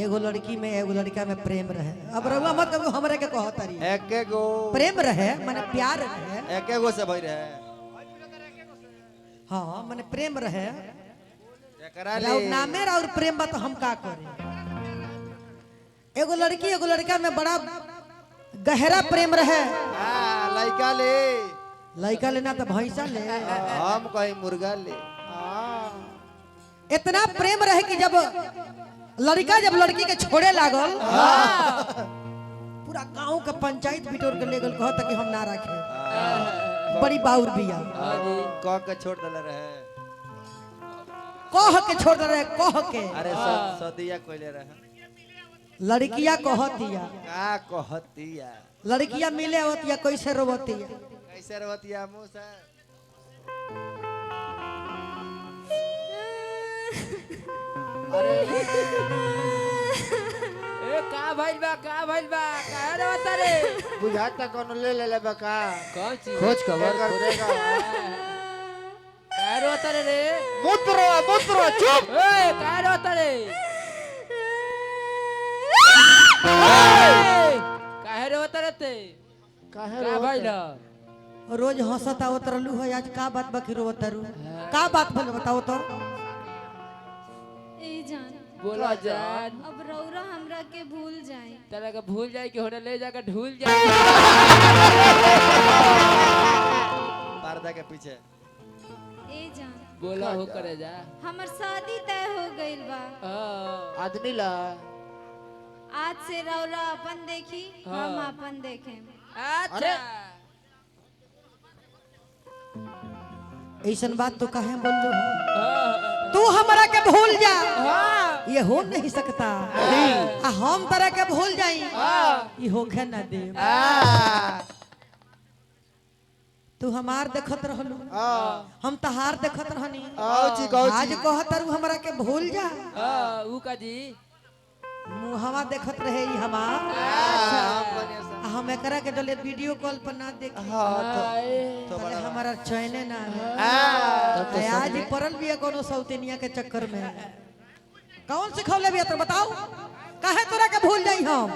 एगो लड़की में एगो लड़का में प्रेम रहे। अब रउआ मत कहो हमरे के कहत रही एके गो प्रेम रहे माने प्यार रहे। एके गो से भई रहे। हाँ माने प्रेम रहे। एकरा राउर ले नामे और प्रेम बा तो हम का करे। एगो लड़की एगो लड़का में बड़ा गहरा प्रेम रहे। हां लइका ले लड़का लेना तो भैंसा ले हम कहीं मुर्गा ले। इतना प्रेम रहे कि जब लड़का जब लड़की के छोड़े लागल पूरा गांव का पंचायत बिटोर के ले गल कहता कि हम ना रखे बड़ी बाउर बिया कह के छोड़ देले रहे। कह के छोड़ दे रहे कह के। अरे सदिया कोइले रहे। लड़किया कहतिया का कहतिया लड़किया मिले होतिया कैसे रोवतिया कैसे रहतिया मुंह से ए का भइल बा काहे रहता रे बुझाता कोनो ले ले बका कौन चीज खोज खबर करेगा। काहे रहता रे मुत्रो चुप। ए काहे रहता रे काहे रहता रे ते काहे का भइल रोज हंसता उतरलू है आज का बात बाकी रोवतरू का बात बोल बताओ तो। ए जान बोला जान अब रौरा हमरा के भूल जाए। तेरा का भूल जाए कि होने ले जाकर ढूल जाए। पर्दा के पीछे ए जान बोला हो करे जा हमर शादी तय हो गइल बा। आदमी ला आज से रौरा अपन देखी हम अपन देखें। अच्छा ऐसन बात तो कहे बोल दो तू हमरा के भूल जा ये हो नहीं सकता। आ हम तरह के भूल जाई ये होखे ना दे। तू हमार देखत रहलू हम तहार देखत रहनी आज कहत रहू हमरा के भूल जा ऊ का जी मुहवा देखत रहे ई हमार हम एकरा के डले वीडियो कॉल पर ना देखी तो हमारा चैने ना है। आज ही पड़ल भी है कोनो सौतेनिया के चक्कर में। कौन सिखौले भी है तो बताओ काहे तोरा के भूल जाई हम।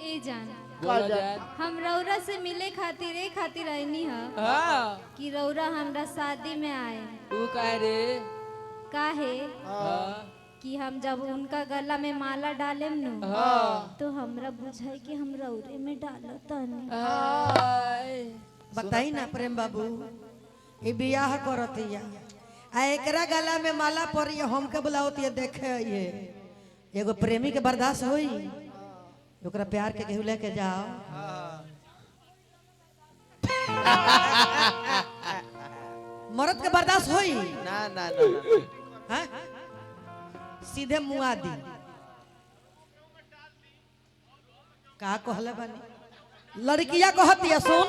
ए जान बोला जान हम रौरा से मिले खातिर आईनी ह कि रौरा हमरा शादी में आए। ऊ काहे रे काहे कि हम जब उनका गला में माला डालेम नु तो हमरा बुझाई कि हम रौरे में डालतनी। बताई ना प्रेम बाबू ये बियाह करतिया आ एकरा गला में माला पर हमके बुलावतिया देखे ये एगो प्रेमी के बर्दाश्त होई ओकरा प्यार के केहू लेके जाओ मर्द के बर्दाश्त होई ना ना ना हैं सीधे मुआ दी का कहले बानी लड़किया कहतिया सुन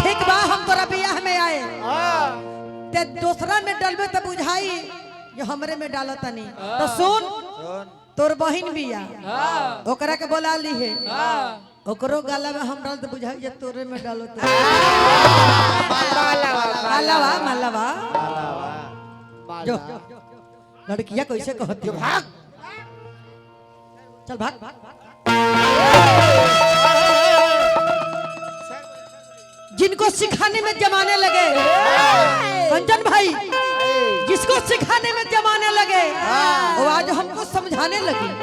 ठीक बा हम तोरा बियाह में आए ते दूसरा में डलबे तो बुझाई जो हमरे में डालतनी तो सुन तोर बहिन बिया ओकरा के बोला ली है ओकरो गाला में हम डाल तो बुझाई जे तोरे में डालत। मालवा मालवा जो लड़किया कैसे कहती है भाग चल भाग जिनको सिखाने में जमाने लगे कंचन भाई जिसको सिखाने में जमाने लगे वो आज हमको समझाने लगे।